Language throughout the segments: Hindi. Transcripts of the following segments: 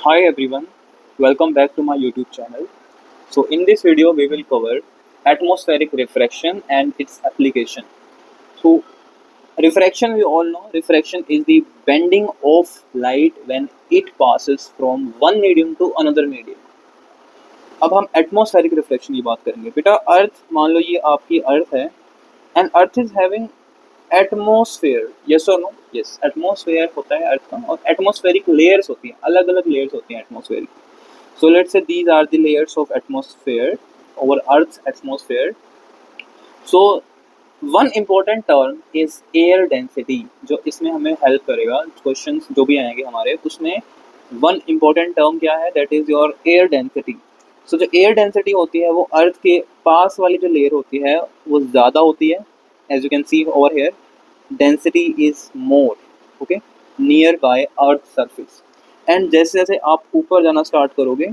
Hi everyone, welcome back to my YouTube channel. So in this video we will cover atmospheric refraction and its application. So refraction, we all know refraction is the bending of light when it passes from one medium to another medium. अब हम एटमॉस्फेरिक रिफ्लेक्शन की बात करेंगे। बेटा अर्थ, मान लो ये आपकी अर्थ है and earth is having atmosphere, yes और नो? यस, एटमॉस्फेयर होता है अर्थ का और एटमॉस्फेरिक लेयर्स होती हैं, अलग अलग लेयर्स होती हैं atmospheric. So let's say these are the layers of atmosphere over Earth's atmosphere. So one important term is air density, जो इसमें हमें हेल्प करेगा। क्वेश्चंस जो भी आएंगे हमारे उसमें one important term क्या है, that is your air density. So जो air density होती है वो अर्थ के पास वाली जो लेयर होती है वो ज़्यादा होती है। As you can see over here, density is more, okay, near by Earth surface. And जैसे जैसे आप ऊपर जाना स्टार्ट करोगे,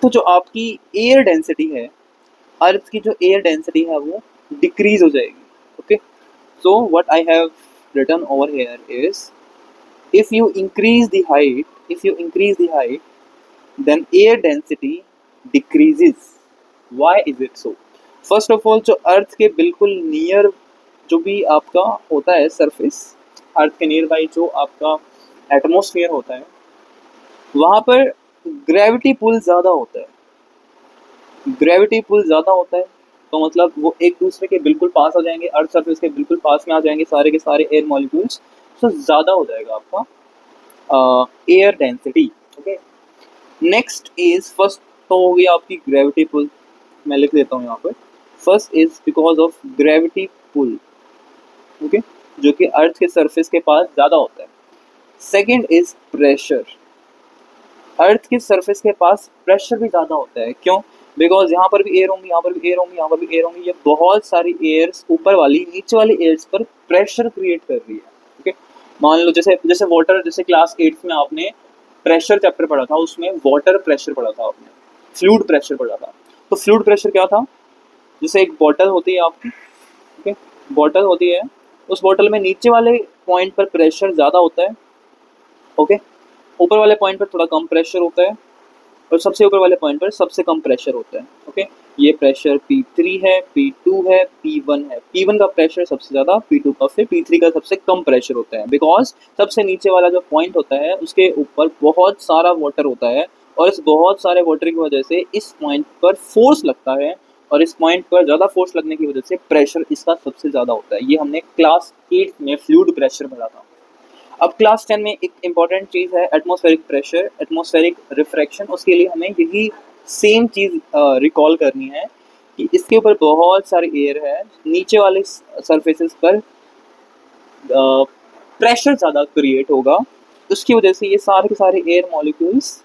तो जो आपकी एयर डेंसिटी है, अर्थ की जो एयर डेंसिटी है वो डिक्रीज हो जाएगी। Okay, so what I have written over here is if you increase the height then air density decreases. Why is it so? First of all, जो अर्थ के बिल्कुल नियर जो भी आपका होता है सरफेस, अर्थ के नियर बाई जो आपका एटमॉस्फेयर होता है, वहाँ पर ग्रेविटी पुल ज़्यादा होता है। तो मतलब वो एक दूसरे के बिल्कुल पास आ जाएंगे, अर्थ सरफेस के बिल्कुल पास में आ जाएंगे सारे के सारे एयर मॉलिक्यूल्स, तो ज़्यादा हो जाएगा आपका air density. Okay, next is, first तो हो गई आपकी ग्रेविटी पुल, मैं लिख देता हूँ यहाँ पर। First is because of gravity pull, okay, जो कि अर्थ के सरफेस के पास ज़्यादा होता है। सेकेंड इज प्रेशर, अर्थ के सरफेस के पास प्रेशर भी ज़्यादा होता है। क्यों? बिकॉज यहाँ पर भी एयर होंगी, यहाँ पर भी एयर होंगी, यहाँ पर भी एयर होंगी, ये बहुत सारी एयर्स ऊपर वाली नीचे वाली एयर्स पर प्रेशर क्रिएट कर रही है। ओके, मान लो जैसे वाटर, जैसे क्लास 8 में आपने प्रेशर चैप्टर पढ़ा था, उसमें वाटर प्रेशर पढ़ा था आपने, फ्लूइड प्रेशर पढ़ा था। तो फ्लूइड प्रेशर क्या था? जैसे एक बॉटल होती है आपकी, ओके, बॉटल होती है, उस बॉटल में नीचे वाले पॉइंट पर प्रेशर ज़्यादा होता है, ओके, ऊपर वाले पॉइंट पर थोड़ा कम प्रेशर होता है और सबसे ऊपर वाले पॉइंट पर सबसे कम प्रेशर होता है। ओके, ये प्रेशर P3 है, P2 है, P1 है। P1 का प्रेशर सबसे ज़्यादा, P2 का, फिर P3 का सबसे कम प्रेशर होता है। बिकॉज सबसे नीचे वाला जो पॉइंट होता है उसके ऊपर बहुत सारा वाटर होता है और इस बहुत सारे वाटर की वजह से इस पॉइंट पर फोर्स लगता है और इस पॉइंट पर ज़्यादा फोर्स लगने की वजह से प्रेशर इसका सबसे ज़्यादा होता है। ये हमने क्लास 8 में फ्लूइड प्रेशर पढ़ा था। अब क्लास 10 में एक इम्पॉर्टेंट चीज़ है एटमॉस्फेरिक प्रेशर, एटमॉस्फेरिक रिफ्रैक्शन। उसके लिए हमें यही सेम चीज़ रिकॉल करनी है कि इसके ऊपर बहुत सारी एयर है, नीचे वाले सरफेसेस पर प्रेशर ज़्यादा क्रिएट होगा, उसकी वजह से ये सारे के सारे एयर मॉलिक्यूल्स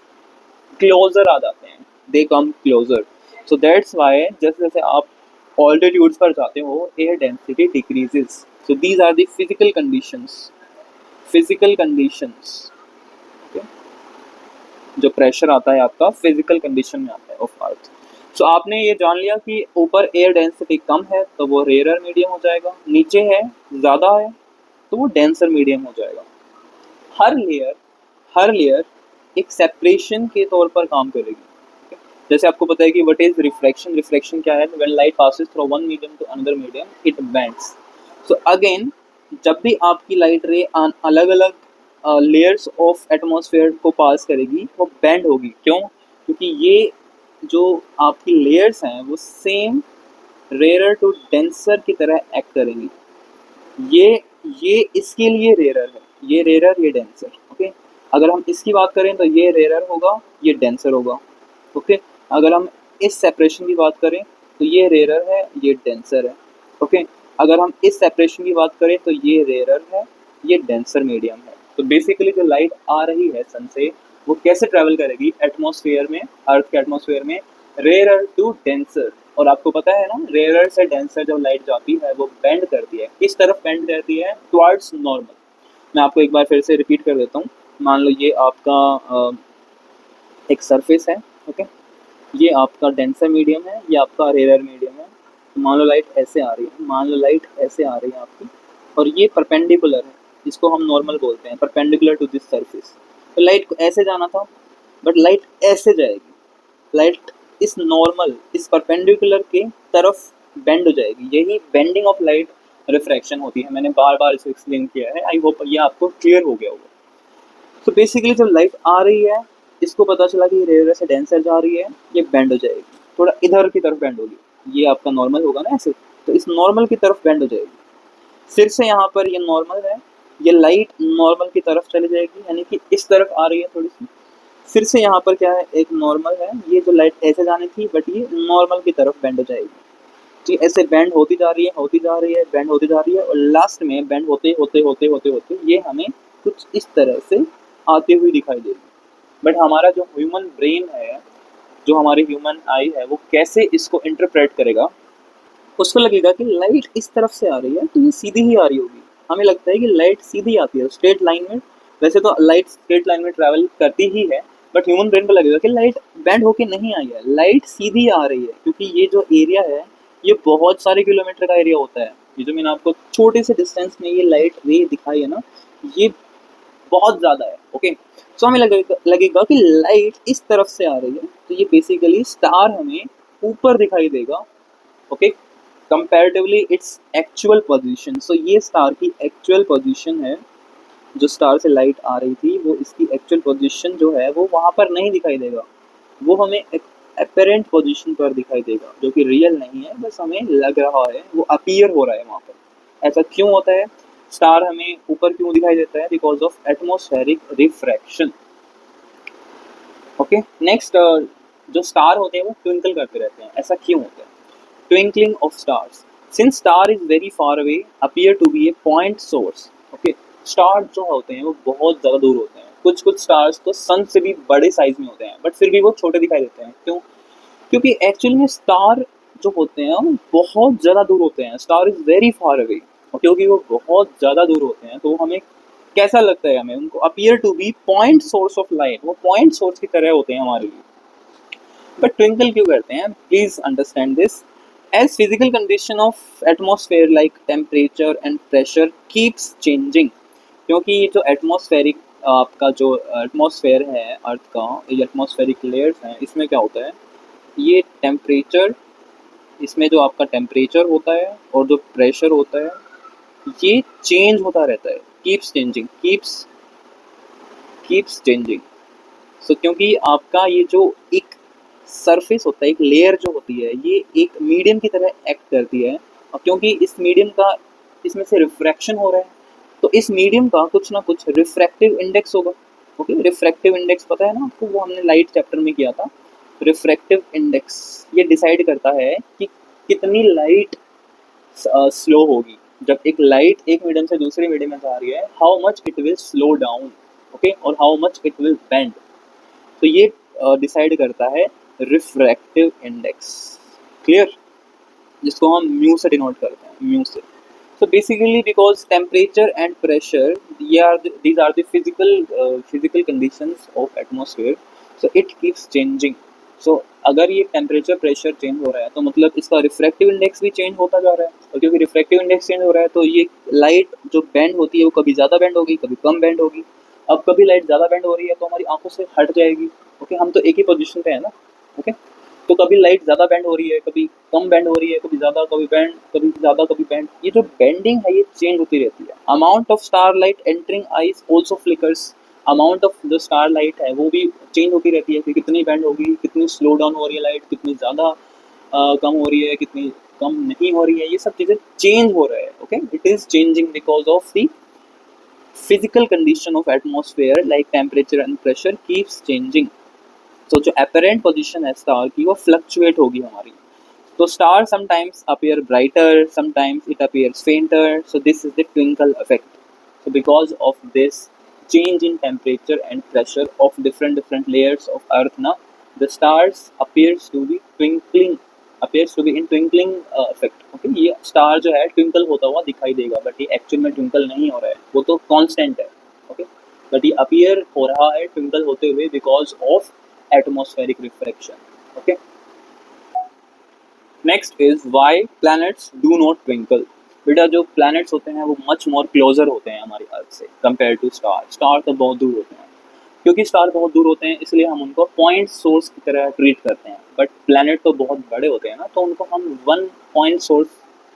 क्लोजर आ जाते हैं, they come closer. So that's why जैसे जैसे आप ऑल्टीट्यूड्स पर जाते हो air density decreases. So these are the physical conditions, okay? जो प्रेशर आता है आपका फिजिकल कंडीशन में आता है ऑफ अर्थ। सो आपने ये जान लिया कि ऊपर एयर डेंसिटी कम है तो वो रेयर मीडियम हो जाएगा, नीचे है ज़्यादा है तो वो डेंसर मीडियम हो जाएगा। हर लेयर एक सेपरेशन के तौर पर काम करेगी। okay? जैसे आपको पता है कि व्हाट इज रिफ्रैक्शन, रिफ्रैक्शन क्या है? When light passes through one medium to another medium it bends. So again, जब भी आपकी लाइट रे अलग अलग लेयर्स ऑफ एटमॉस्फेयर को पास करेगी वो बेंड होगी। क्यों? क्योंकि ये जो आपकी लेयर्स हैं वो सेम रेयर टू डेंसर की तरह एक्ट करेंगी। ये इसके लिए रेयर है, ये रेयर, ये डेंसर। ओके, अगर हम इसकी बात करें तो ये रेयर होगा, ये डेंसर होगा। ओके, अगर हम इस सेपरेशन की बात करें तो ये रेयर है, ये डेंसर है। ओके, अगर हम इस सेपरेशन की बात करें तो ये रेयर है, ये डेंसर मीडियम है। तो बेसिकली जो लाइट आ रही है सन से वो कैसे ट्रैवल करेगी एटमॉस्फेयर में, अर्थ के एटमॉस्फेयर में, रेयर टू डेंसर। और आपको पता है ना, रेयर से डेंसर जब लाइट जाती है वो बेंड करती है, किस तरफ बेंड करती है? Towards normal. मैं आपको एक बार फिर से रिपीट कर देता हूँ। मान लो ये आपका एक सरफेस है, ओके, ये आपका डेंसर मीडियम है, ये आपका रेयर मीडियम है। मान लो लाइट ऐसे आ रही है, मान लो लाइट ऐसे आ रही है आपकी और ये परपेंडिकुलर है, इसको हम नॉर्मल बोलते हैं, परपेंडिकुलर टू दिस सरफेस। तो लाइट को ऐसे जाना था, बट लाइट ऐसे जाएगी, लाइट इस नॉर्मल, इस परपेंडिकुलर के तरफ बेंड हो जाएगी। यही बेंडिंग ऑफ लाइट रिफ्रैक्शन होती है। मैंने बार बार इसको एक्सप्लेन किया है, आई होप ये आपको क्लियर हो गया होगा। तो बेसिकली जब लाइट आ रही है, इसको पता चला कि रेयर से डेंसर जा रही है, ये बेंड हो जाएगी, थोड़ा इधर की तरफ बेंड होगी। ये आपका नॉर्मल होगा ना ऐसे, तो इस नॉर्मल की तरफ बेंड हो जाएगी। फिर से यहाँ पर ये नॉर्मल है, ये लाइट नॉर्मल की तरफ चली जाएगी, यानी कि इस तरफ आ रही है थोड़ी सी। फिर से यहाँ पर क्या है, एक नॉर्मल है, ये जो लाइट ऐसे जानी थी बट ये नॉर्मल की तरफ बेंड हो जाएगी। जी, ऐसे बेंड होती जा रही है, होती जा रही है, बेंड होती जा रही है, और लास्ट में बेंड होते होते होते होते होते ये हमें कुछ इस तरह से आती हुई दिखाई देगी। बट हमारा जो ह्यूमन ब्रेन है, जो हमारी ह्यूमन आई है, वो कैसे इसको इंटरप्रेट करेगा, उसको लगेगा कि लाइट इस तरफ से आ रही है तो ये सीधी ही आ रही होगी। हमें लगता है कि लाइट सीधी आती है स्ट्रेट लाइन में। वैसे तो लाइट स्ट्रेट लाइन में ट्रैवल करती ही है, बट ह्यूमन ब्रेन को लगेगा कि लाइट बैंड होके नहीं आई है, लाइट सीधी आ रही है, क्योंकि ये जो एरिया है ये बहुत सारे किलोमीटर का एरिया होता है। ये जो मैंने आपको छोटे से डिस्टेंस में ये लाइट रे दिखाई है ना, ये बहुत ज़्यादा है। ओके, सो हमें लगेगा कि लाइट इस तरफ से आ रही है, तो ये बेसिकली स्टार हमें ऊपर दिखाई देगा। Okay, comparatively it's actual position. So ये स्टार की एक्चुअल पोजीशन है, जो स्टार से लाइट आ रही थी वो इसकी एक्चुअल पोजीशन जो है वो वहाँ पर नहीं दिखाई देगा, वो हमें अपेरेंट पोजीशन पर दिखाई देगा, जो कि रियल नहीं है, बस हमें लग रहा है, वो अपीयर हो रहा है वहाँ पर। ऐसा क्यों होता है, स्टार हमें ऊपर क्यों दिखाई देता है, because of atmospheric refraction. Okay, next, जो स्टार होते हैं वो ट्विंकल करते रहते हैं, ऐसा क्यों होता है? Twinkling of stars. Since star is very far away, appear to be a point source. Okay, star जो होते हैं वो बहुत ज़्यादा दूर होते हैं। कुछ कुछ स्टार्स तो सन से भी बड़े साइज में होते हैं, बट फिर भी वो छोटे दिखाई देते हैं। क्यों? क्योंकि एक्चुअली में स्टार जो होते हैं वो बहुत ज़्यादा दूर होते हैं। Star is very far away, क्योंकि वो बहुत ज़्यादा दूर होते हैं, तो हमें कैसा लगता है, हमें उनको appear to be point source of light, वो पॉइंट सोर्स की तरह होते हैं हमारे लिए। बट ट्विंकल क्यों करते हैं, please understand this. As physical condition of atmosphere like temperature and pressure keeps changing, क्योंकि ये जो एटमॉस्फेरिक आपका जो एटमॉस्फेयर है अर्थ का, ये एटमॉस्फेरिक लेयर्स हैं, इसमें क्या होता है, ये टेम्परेचर, इसमें जो आपका टेम्परेचर होता है और जो प्रेशर होता है ये चेंज होता रहता है, कीप्स चेंजिंग, कीप्स चेंजिंग। सो क्योंकि आपका ये जो एक सरफेस होता है, एक लेयर जो होती है, ये एक मीडियम की तरह एक्ट करती है, और क्योंकि इस मीडियम का, इसमें से रिफ्रैक्शन हो रहा है, तो इस मीडियम का कुछ ना कुछ रिफ्रैक्टिव इंडेक्स होगा। ओके, रिफ्रैक्टिव इंडेक्स पता है ना आपको, वो हमने लाइट चैप्टर में किया था। रिफ्रैक्टिव इंडेक्स ये डिसाइड करता है कि कितनी लाइट स्लो होगी। जब एक लाइट एक मीडियम से दूसरे मीडियम में जा रही है, how much it will slow down, okay, और how much it will bend. तो ये डिसाइड करता है रिफ्रैक्टिव इंडेक्स। क्लियर? जिसको हम म्यू से डिनोट करते हैं, म्यू से। So basically because temperature and pressure, these are the physical conditions of atmosphere, so it keeps changing. So अगर ये टेम्परेचर प्रेशर चेंज हो रहा है तो मतलब इसका रिफ्रैक्टिव इंडेक्स भी चेंज होता जा रहा है, और क्योंकि रिफ्रैक्टिव इंडेक्स चेंज हो रहा है तो ये लाइट जो बेंड होती है वो कभी ज़्यादा बेंड होगी, कभी कम बेंड होगी। अब कभी लाइट ज़्यादा बेंड हो रही है तो हमारी आंखों से हट जाएगी। ओके, हम तो एक ही पोजीशन पे है ना। ओके, तो कभी लाइट ज़्यादा बेंड हो रही है, कभी कम बेंड हो रही है, कभी ज़्यादा, कभी बेंड, कभी ज़्यादा, कभी बेंड। ये जो बेंडिंग है ये चेंज होती रहती है। Amount of star light entering eyes also flickers. Amount of जो स्टार लाइट है वो भी चेंज होती रहती है कि कितनी बेंड होगी, कितनी स्लो डाउन हो रही है लाइट, कितनी ज़्यादा कम हो रही है, कितनी कम नहीं हो रही है, ये सब चीज़ें चेंज हो रहा है। Okay, it is changing because of the physical condition of atmosphere like temperature and pressure keeps changing. तो जो अपेरेंट पोजीशन है स्टार की वो फ्लक्चुएट होगी हमारी। तो star sometimes appear brighter, sometimes it appears फेंटर, so this is the twinkle effect. So because of this change in temperature and pressure of different layers of earth na, the stars appears to be in twinkling effect. Okay, ये स्टार जो है ट्विंकल होता हुआ दिखाई देगा, बट ये एक्चुअल में ट्विंकल नहीं हो रहा है, वो तो कांस्टेंट है। ओके, बट ये अपीयर हो रहा है ट्विंकल होते हुए because of atmospheric refraction. Okay, next is why planets do not twinkle. बेटा जो प्लैनेट्स होते हैं वो मच मोर क्लोजर होते हैं हमारी अर्थ से कंपेयर टू स्टार। स्टार तो बहुत दूर होते हैं। क्योंकि स्टार बहुत दूर होते हैं इसलिए हम उनको पॉइंट सोर्स की तरह ट्रीट करते हैं, बट प्लैनेट तो बहुत बड़े होते हैं ना, तो उनको हम वन पॉइंट सोर्स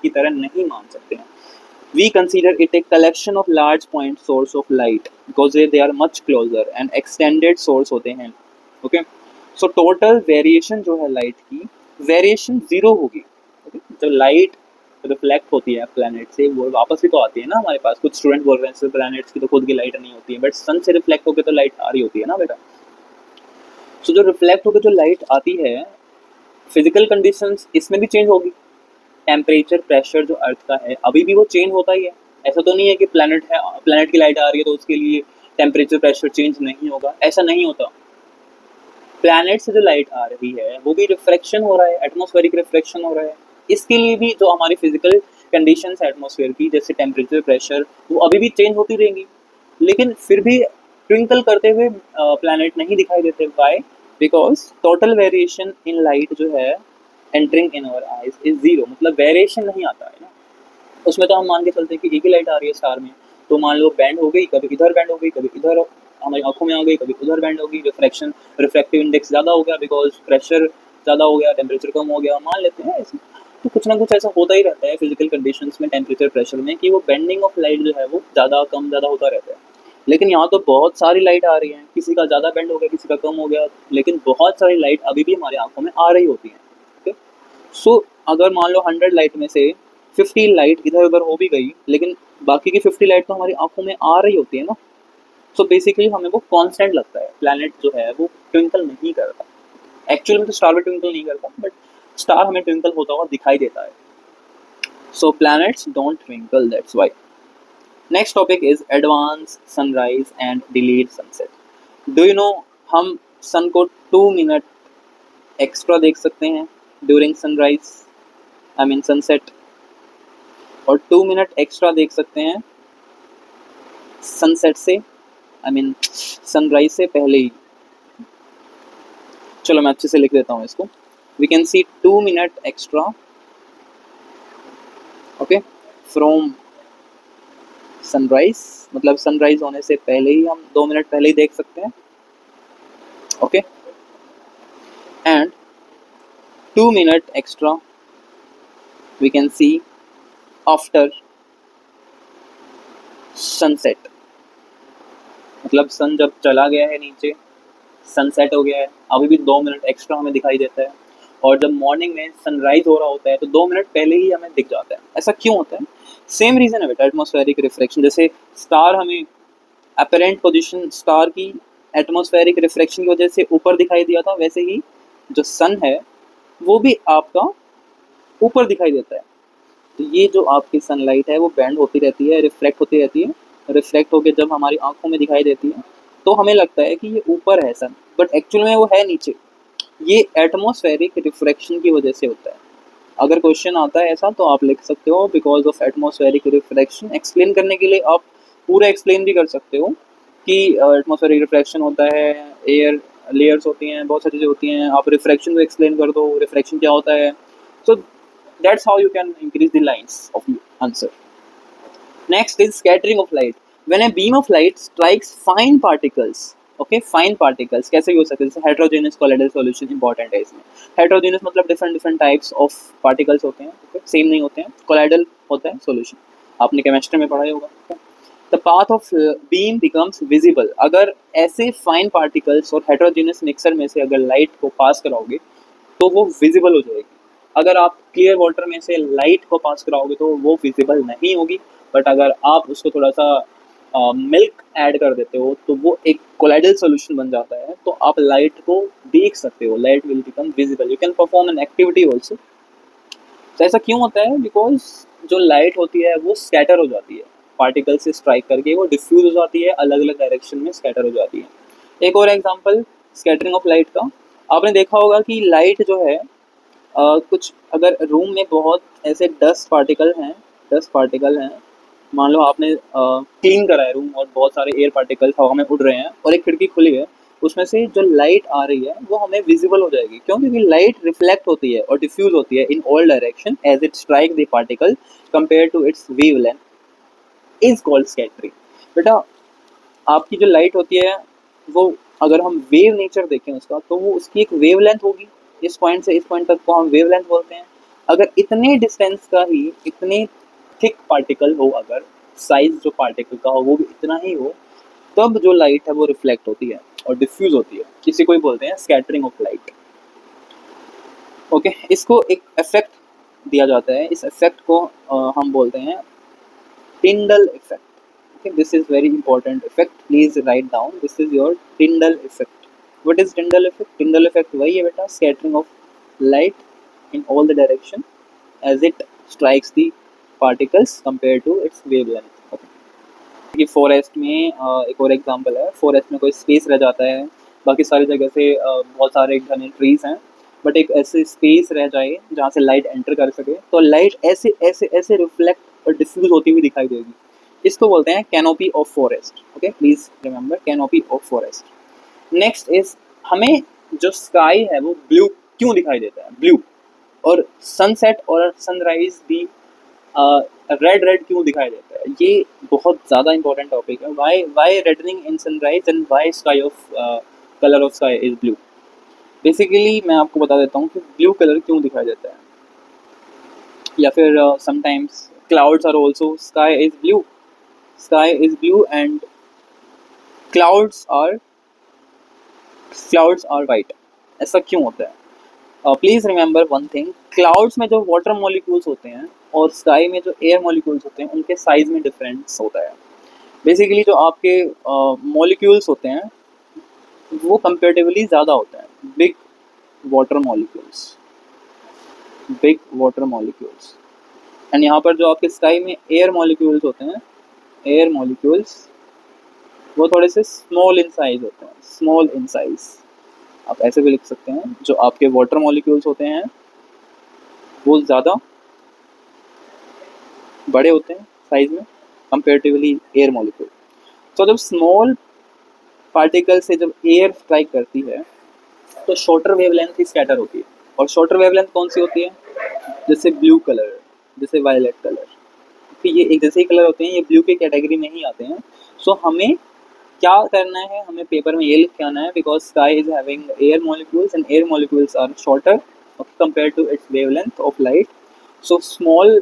की तरह नहीं मान सकते हैं। We consider it a collection of large point source of light because they are much closer and extended source होते हैं। ओके, सो टोटल वेरिएशन जो है लाइट की, वेरिएशन जीरो होगी। ओके, जो लाइट रिफ्लेक्ट होती है प्लैनेट से वो वापस भी तो आती है ना हमारे पास। कुछ स्टूडेंट बोल रहे हैं प्लैनेट्स की तो खुद की लाइट नहीं होती है, बट सन से रिफ्लेक्ट होकर तो लाइट आ रही होती है ना बेटा। सो जो रिफ्लेक्ट होकर जो लाइट आती है, फिजिकल कंडीशंस इसमें भी चेंज होगी। टेम्परेचर प्रेशर जो अर्थ का है अभी भी वो चेंज होता ही है। ऐसा तो नहीं है कि प्लैनेट है, प्लैनेट की लाइट आ रही है तो उसके लिए टेम्परेचर प्रेशर चेंज नहीं होगा, ऐसा नहीं होता। प्लैनेट से जो लाइट आ रही है वो भी रिफ्लेक्शन हो रहा है, एटमॉस्फेरिक रिफ्लेक्शन हो रहा है। इसके लिए भी जो हमारी फिजिकल कंडीशंस है एटमॉस्फेयर की, जैसे टेम्परेचर प्रेशर, वो अभी भी चेंज होती रहेंगी, लेकिन फिर भी ट्विंकल करते हुए प्लैनेट नहीं दिखाई देते। Why? Because total variation in light जो है entering in our eyes is zero, मतलब वेरिएशन नहीं आता है ना उसमें। तो हम मान के चलते हैं कि एक ही लाइट आ रही है स्टार में, तो मान लो बैंड हो गई, कभी इधर बैंड हो गई, कभी इधर हमारी आंखों में आ गई, कभी उधर बैंड होगी। रिफ्लेक्शन रिफ्लेक्टिव इंडेक्स ज़्यादा हो गया बिकॉज प्रेशर ज़्यादा हो गया, टेम्परेचर कम हो गया, मान लेते हैं ऐसे। तो कुछ ना कुछ ऐसा होता ही रहता है फिजिकल कंडीशंस में, टेम्परेचर प्रेशर में, कि वो बेंडिंग ऑफ लाइट जो है वो ज़्यादा कम ज़्यादा होता रहता है। लेकिन यहाँ तो बहुत सारी लाइट आ रही है, किसी का ज़्यादा बेंड हो गया, किसी का कम हो गया, लेकिन बहुत सारी लाइट अभी भी हमारी आंखों में आ रही होती है। ओके, सो अगर मान लो 100 लाइट में से 50 लाइट इधर उधर हो भी गई, लेकिन बाकी की 50 लाइट तो हमारी आंखों में आ रही होती है ना। सो बेसिकली हमें वो कांस्टेंट लगता है। प्लैनेट जो है वो ट्विंकल नहीं करता। एक्चुअली में तो स्टार भी ट्विंकल नहीं करता, बट स्टार हमें ट्विंकल होता हुआ दिखाई देता है। So planets don't twinkle, that's why. Next topic is advance sunrise and delayed sunset. Do you know, हम सन को 2 मिनट एक्स्ट्रा देख सकते हैं during sunrise, I mean sunset, और 2 मिनट एक्स्ट्रा देख सकते हैं सनसेट से, आई मीन सनराइज से पहले ही। चलो मैं अच्छे से लिख देता हूँ इसको। We can see 2 minute extra, okay, from sunrise, मतलब सनराइज होने से पहले ही हम 2 मिनट पहले ही देख सकते हैं। Okay, and 2 minute extra we can see after sunset, मतलब सन जब चला गया है नीचे, सनसेट हो गया है, अभी भी 2 मिनट एक्स्ट्रा हमें दिखाई देता है। और जब मॉर्निंग में सनराइज हो रहा होता है तो 2 मिनट पहले ही हमें दिख जाता है। ऐसा क्यों होता है? सेम रीज़न है बेटा, एटमॉस्फेरिक रिफ्लेक्शन। जैसे स्टार हमें अपेरेंट पोजीशन स्टार की एटमॉस्फेरिक रिफ्लेक्शन की वजह से ऊपर दिखाई दिया था, वैसे ही जो सन है वो भी आपका ऊपर दिखाई देता है। तो ये जो आपकी सनलाइट है वो बैंड होती रहती है, रिफ्लेक्ट होती रहती है, रिफ्लेक्ट होकर जब हमारी आंखों में दिखाई देती है तो हमें लगता है कि ये ऊपर है सन, बट एक्चुअल में वो है नीचे। ये एटमॉस्फेरिक रिफ्रैक्शन की वजह से होता है। अगर क्वेश्चन आता है ऐसा तो आप लिख सकते हो because of atmospheric refraction. Explain करने के लिए आप पूरा एक्सप्लेन भी कर सकते हो कि एटमॉस्फेरिक रिफ्रैक्शन होता है, एयर लेयर्स होती हैं, बहुत सारी चीज़ें होती हैं। आप रिफ्रैक्शन को एक्सप्लेन कर दो, रिफ्रैक्शन क्या होता है। So that's how you can increase the lines of answer. Next is scattering of light. When a beam of light strikes fine particles, okay, fine particles कैसे भी हो सकते हैं, जैसे heterogeneous colloidal solution important है इसमें। heterogeneous मतलब different types of particles होते हैं, okay, same नहीं होते हैं। colloidal होता है solution, आपने केमिस्ट्री में पढ़ा ही होगा। okay? The path of beam becomes visible। अगर ऐसे fine particles और heterogeneous mixture में से अगर light को पास कराओगे तो वो visible हो जाएगी। अगर आप क्लियर वाटर में से लाइट को पास कराओगे तो वो विजिबल नहीं होगी, बट अगर आप उसको थोड़ा सा मिल्क ऐड कर देते हो तो वो एक कोलाइडल सॉल्यूशन बन जाता है, तो आप लाइट को देख सकते हो, light will become visible, you can perform an activity also. तो ऐसा क्यों होता है? बिकॉज जो लाइट होती है वो स्कैटर हो जाती है, पार्टिकल से स्ट्राइक करके वो डिफ्यूज हो जाती है, अलग अलग डायरेक्शन में स्कैटर हो जाती है। एक और एग्जाम्पल स्कैटरिंग ऑफ लाइट का, आपने देखा होगा कि लाइट जो है कुछ अगर रूम में बहुत ऐसे 10 पार्टिकल हैं, मान लो आपने क्लीन करा है रूम और बहुत सारे एयर पार्टिकल्स हवा में उड़ रहे हैं और एक खिड़की खुली है, उसमें से जो लाइट आ रही है वो हमें विजिबल हो जाएगी। क्यों? क्योंकि लाइट रिफ्लेक्ट होती है और डिफ्यूज होती है in all direction as it strike the particle compare to its wavelength is called scattering. बेटा आपकी जो लाइट होती है वो अगर हम वेव नेचर देखें उसका, तो वो उसकी एक वेवलेंथ होगी। इस पॉइंट से इस पॉइंट तक को हम वेवलेंथ बोलते हैं। अगर इतने डिस्टेंस का ही इतने थिक पार्टिकल हो, अगर साइज जो पार्टिकल का हो वो भी इतना ही हो, तब जो लाइट है वो रिफ्लेक्ट होती है और डिफ्यूज होती है। किसी को ही बोलते हैं स्कैटरिंग ऑफ लाइट। ओके, इसको एक इफेक्ट दिया जाता है। इस इफेक्ट को हम बोलते हैं Tyndall effect. Okay, this is very important effect. Please write down. This is your Tyndall effect. What is Tyndall effect? Tyndall effect वही है बेटा, scattering of light in all the direction as it strikes the particles compared to its wavelength. Okay. कि फॉरेस्ट में एक और एग्जांपल है। फॉरेस्ट में कोई स्पेस रह जाता है, बाकी सारी जगह से बहुत सारे घने ट्रीज हैं, बट एक ऐसे स्पेस रह जाए जहाँ से लाइट एंटर कर सके, तो लाइट ऐसे ऐसे ऐसे रिफ्लेक्ट और डिफ्यूज होती हुई दिखाई देगी। इसको बोलते हैं canopy of forest. Okay, please remember canopy of forest. Next is, हमें जो स्काई है वो ब्लू क्यों दिखाई देता है? ब्लू। और सनसेट और सनराइज भी रेड रेड क्यों दिखाई देता है? ये बहुत ज़्यादा इंपॉर्टेंट टॉपिक है। Why reddening in sunrise and why sky of colour of sky is blue. Basically मैं आपको बता देता हूँ कि ब्लू कलर क्यों दिखाई देता है। या फिर sometimes clouds are also sky is blue, sky is blue and clouds are white। ऐसा क्यों होता है? Please remember one thing, clouds में जो वाटर मॉलिक्यूल्स होते हैं और स्काई में जो एयर मॉलिक्यूल्स होते हैं उनके साइज में डिफरेंस होता है। बेसिकली जो आपके मॉलिक्यूल्स होते हैं वो कंपेरेटिवली ज़्यादा होता है, बिग वाटर मॉलिक्यूल्स। एंड यहाँ पर जो आपके स्काई में एयर मॉलिक्यूल्स होते हैं, एयर मॉलिक्यूल्स वो थोड़े से स्मॉल इन साइज होते हैं, स्मॉल इन साइज। आप ऐसे भी लिख सकते हैं, जो आपके वाटर मॉलिक्यूल्स होते हैं वो ज़्यादा बड़े होते हैं साइज में कंपेरेटिवली एयर मॉलिक्यूल। तो जब स्मॉल पार्टिकल से जब एयर स्ट्राइक करती है तो शॉर्टर वेवलेंथ ही स्कैटर होती है। और शॉर्टर वेवलेंथ कौन सी होती है? जैसे ब्लू कलर, जैसे वायलेट कलर, तो ये एक जैसे ही कलर होते हैं, ये ब्लू के कैटेगरी में ही आते हैं। सो हमें क्या करना है, हमें पेपर में ये लिख के आना है, because sky is having air molecules and air molecules are shorter compare to its wavelength of light. So small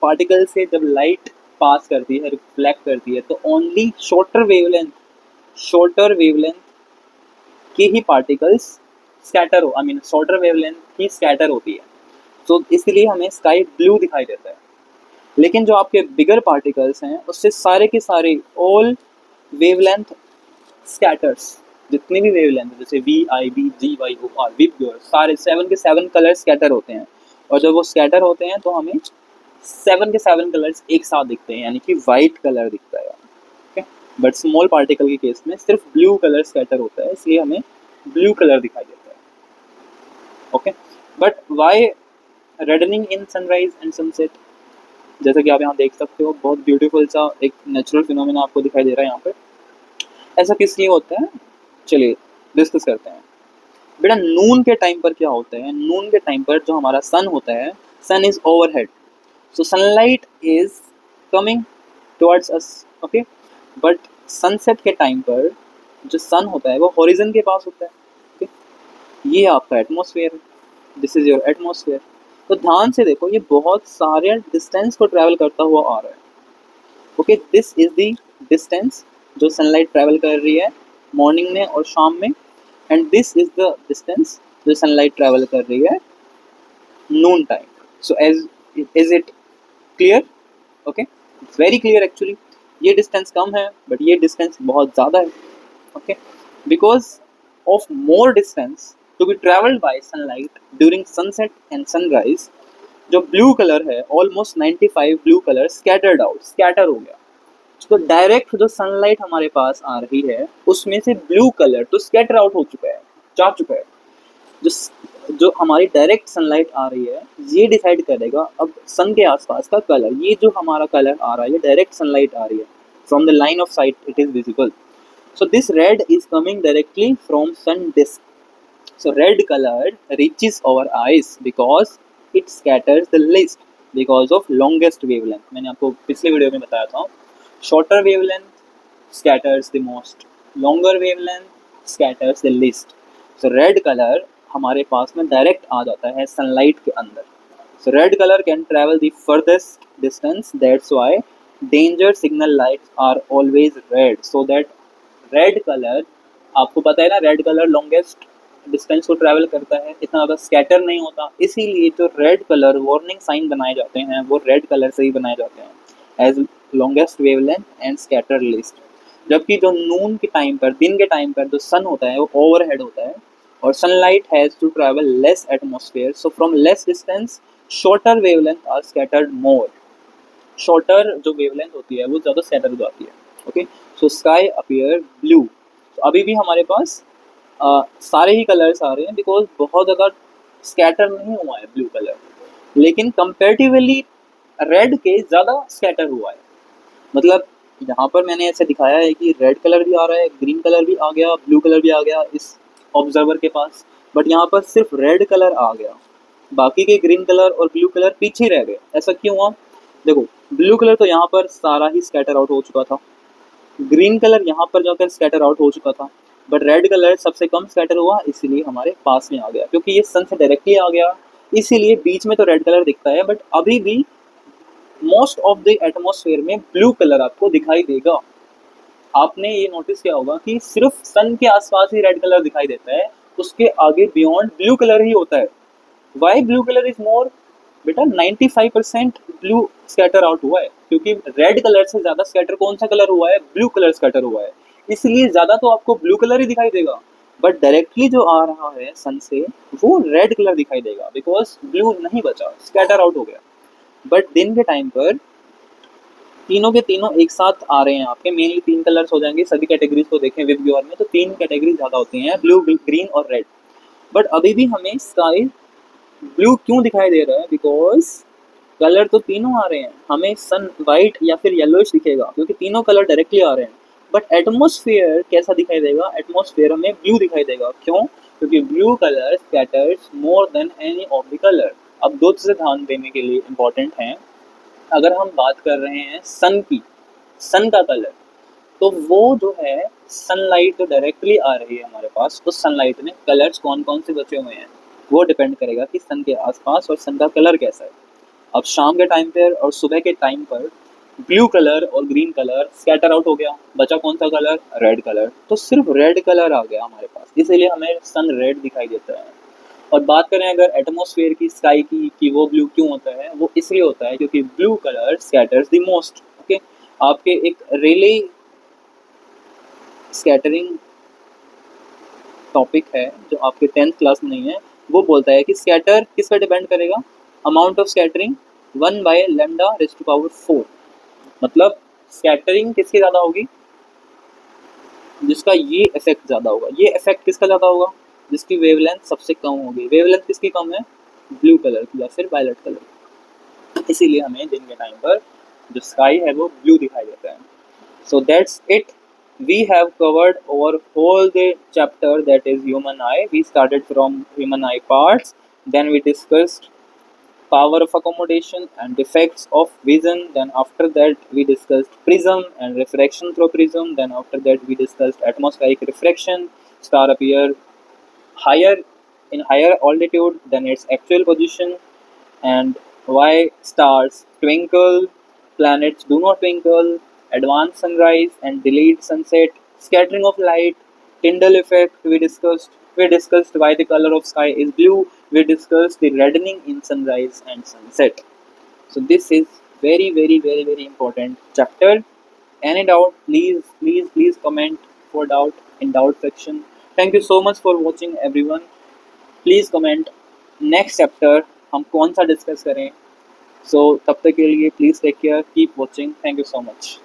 particle से जब लाइट पास करती है, रिफ्लेक्ट करती है, तो ओनली शॉर्टर वेवलेंथ के ही पार्टिकल्स स्कैटर हो, I mean shorter wavelength he scatter होती है। तो इसलिए हमें स्काई ब्लू दिखाई देता है। लेकिन जो आपके बिगर पार्टिकल्स हैं उससे सारे के सारे ऑल वेवलेंथ स्कैटर्स, जितनी भी वेवलेंथ जैसे VIB GYOR विबग्योर, सारे 7 के 7 कलर स्कैटर होते हैं। और जब वो स्कैटर होते हैं तो हमें 7 के 7 कलर्स एक साथ दिखते हैं, यानी कि वाइट कलर दिखता है। ओके, बट स्मॉल पार्टिकल के केस में सिर्फ ब्लू कलर स्कैटर होता है, इसलिए हमें ब्लू कलर दिखाई देता है। Okay, but why reddening in sunrise and sunset? जैसा कि आप यहाँ देख सकते हो, बहुत ब्यूटीफुल सा एक नेचुरल फिनोमेना आपको दिखाई दे रहा है यहाँ पे। ऐसा किस लिए होता है, चलिए डिस्कस करते हैं। बेटा नून के टाइम पर क्या होता है? नून के टाइम पर जो हमारा सन होता है, sun is overhead, so sunlight is coming towards us. Okay, but sunset के टाइम पर जो सन होता है वो हॉरिजन के पास होता है। ओके, ये आपका एटमॉस्फेयर है, दिस इज योर एटमॉस्फेयर। तो ध्यान से देखो, ये बहुत सारे डिस्टेंस को ट्रैवल करता हुआ आ रहा है। Okay, this is the distance जो सनलाइट ट्रैवल कर रही है मॉर्निंग में और शाम में, and this is the distance जो सनलाइट ट्रैवल कर रही है noon time. So as is it clear? Okay, it's very clear actually. ये डिस्टेंस कम है बट ये डिस्टेंस बहुत ज़्यादा है। Okay, because of more distance to be travelled by sunlight during sunset and sunrise, जो ब्लू कलर है almost 95 blue colour scattered out, scatter हो गया। तो डायरेक्ट जो सनलाइट हमारे पास आ रही है उसमें से ब्लू कलर तो स्कैटर आउट हो चुका है, जा चुका है। जो हमारी डायरेक्ट सनलाइट आ रही है ये डिसाइड करेगा अब सन के आसपास का कलर। ये जो हमारा कलर आ रहा है, ये डायरेक्ट सनलाइट आ रही है, from the line of site it is visible. So this red is coming directly from sun disk. So red color reaches our eyes because it scatters the least because of longest wavelength. मैंने आपको पिछले वीडियो में बताया था. Shorter wavelength scatters the most. Longer wavelength scatters the least. So red color हमारे पास में डायरेक्ट आ जाता है सनलाइट के अंदर. So red color can travel the furthest distance. That's why danger signal lights are always red. So that red color, आपको पता है ना, रेड कलर लॉन्गेस्ट डिस्टेंस को ट्रैवल करता है, इतना ज़्यादा स्कैटर नहीं होता, इसीलिए जो रेड कलर वार्निंग साइन बनाए जाते हैं वो रेड कलर से ही बनाए जाते हैं as longest wavelength and scatter least. जबकि जो नून के टाइम पर, दिन के टाइम पर जो सन होता है वो ओवरहेड होता है और sunlight has to travel less atmosphere. So from less distance shorter wavelength are scattered more. Shorter जो वेवलेंथ होती है वो ज़्यादा स्कैटर हो जाती है. Okay, so sky appear blue. तो अभी भी हमारे पास सारे ही कलर्स आ रहे हैं बिकॉज बहुत ज़्यादा स्कैटर नहीं हुआ है ब्लू कलर, लेकिन कंपेरेटिवली रेड के ज़्यादा स्कैटर हुआ है. मतलब यहाँ पर मैंने ऐसे दिखाया है कि रेड कलर भी आ रहा है, ग्रीन कलर भी आ गया, ब्लू कलर भी आ गया इस ऑब्जर्वर के पास, बट यहाँ पर सिर्फ रेड कलर आ गया, बाकी के ग्रीन कलर और ब्लू कलर पीछे रह गए. ऐसा क्यों हुआ? देखो, ब्लू कलर तो यहाँ पर सारा ही स्कैटर आउट हो चुका था, ग्रीन कलर यहाँ पर जाकर स्कैटर आउट हो चुका था, बट रेड कलर सबसे कम स्कैटर हुआ, इसीलिए हमारे पास में आ गया. क्योंकि ये सन से डायरेक्टली आ गया, इसीलिए बीच में तो रेड कलर दिखता है, बट अभी भी मोस्ट ऑफ द एटमॉस्फेयर में ब्लू कलर आपको दिखाई देगा. आपने ये नोटिस किया होगा कि सिर्फ सन के आसपास ही रेड कलर दिखाई देता है, उसके आगे बियॉन्ड ब्लू कलर ही होता है. Why blue colour is more? बेटा 95% ब्लू स्कैटर आउट हुआ है, क्योंकि रेड कलर से ज़्यादा स्कैटर कौन सा कलर हुआ है? ब्लू कलर स्कैटर हुआ है, इसलिए ज़्यादा तो आपको ब्लू कलर ही दिखाई देगा. बट डायरेक्टली जो आ रहा है सन से वो रेड कलर दिखाई देगा बिकॉज ब्लू नहीं बचा, स्कैटर आउट हो गया. बट दिन के टाइम पर तीनों के तीनों एक साथ आ रहे हैं आपके, मेनली 3 कलर्स हो जाएंगे. सभी कैटेगरीज को देखें वेब व्यूअर में तो 3 कैटेगरी ज़्यादा होती हैं, ब्लू, ग्रीन और रेड. बट अभी भी हमें स्काई ब्लू क्यों दिखाई दे रहा है? बिकॉज कलर तो तीनों आ रहे हैं, हमें सन वाइट या फिर येलोइश दिखेगा क्योंकि तीनों कलर डायरेक्टली आ रहे हैं. बट एटमॉस्फेयर कैसा दिखाई देगा? एटमॉस्फेयर हमें ब्लू दिखाई देगा. क्यों? क्योंकि blue colour scatters more than any of the colour. अब दो चीज़ें ध्यान देने के लिए इम्पॉर्टेंट हैं. अगर हम बात कर रहे हैं सन की, सन का कलर, तो वो जो है सनलाइट जो डायरेक्टली आ रही है हमारे पास, उस सनलाइट में कलर्स कौन कौन से बचे हुए हैं वो डिपेंड करेगा कि सन के आसपास और सन का कलर कैसा है. अब शाम के टाइम पर और सुबह के टाइम पर ब्लू कलर और ग्रीन कलर स्कैटर आउट हो गया, बचा कौन सा कलर? Red colour. तो सिर्फ रेड कलर आ गया हमारे पास, इसीलिए हमें सन रेड दिखाई देता है. और बात करें अगर एटमॉस्फेयर की, स्काई की, कि वो ब्लू क्यों होता है, वो इसलिए होता है क्योंकि blue colour scatters the most. Okay, आपके एक रेले स्कैटरिंग टॉपिक है जो आपके 10th क्लास में नहीं है, वो बोलता है कि स्कैटर किस पर डिपेंड करेगा? Amount of scattering 1/λ⁴. मतलब स्कैटरिंग किसकी ज़्यादा होगी? जिसका ये इफेक्ट ज़्यादा होगा. ये इफेक्ट किसका ज़्यादा होगा? जिसकी वेवलेंथ सबसे कम होगी. वेवलेंथ किसकी कम है? ब्लू कलर की या फिर वायलेट कलर. इसीलिए हमें दिन के टाइम पर जो स्काई है वो ब्लू दिखाई देता है. So that's it. We have covered over whole the chapter, that is human eye. We started from human eye parts, then we discussed power of accommodation and defects of vision, then after that we discussed prism and refraction through prism, then after that we discussed atmospheric refraction. Star appear higher in higher altitude than its actual position, and why stars twinkle, planets do not twinkle, advanced sunrise and delayed sunset, scattering of light, Tyndall effect we discussed. We discussed why the color of sky is blue. We discussed the reddening in sunrise and sunset. So this is very important chapter. Any doubt, please comment for doubt in doubt section. Thank you so much for watching everyone. Please comment next chapter हम कौन सा डिस्कस करें. So तब तक के लिए please take care, keep watching. Thank you so much.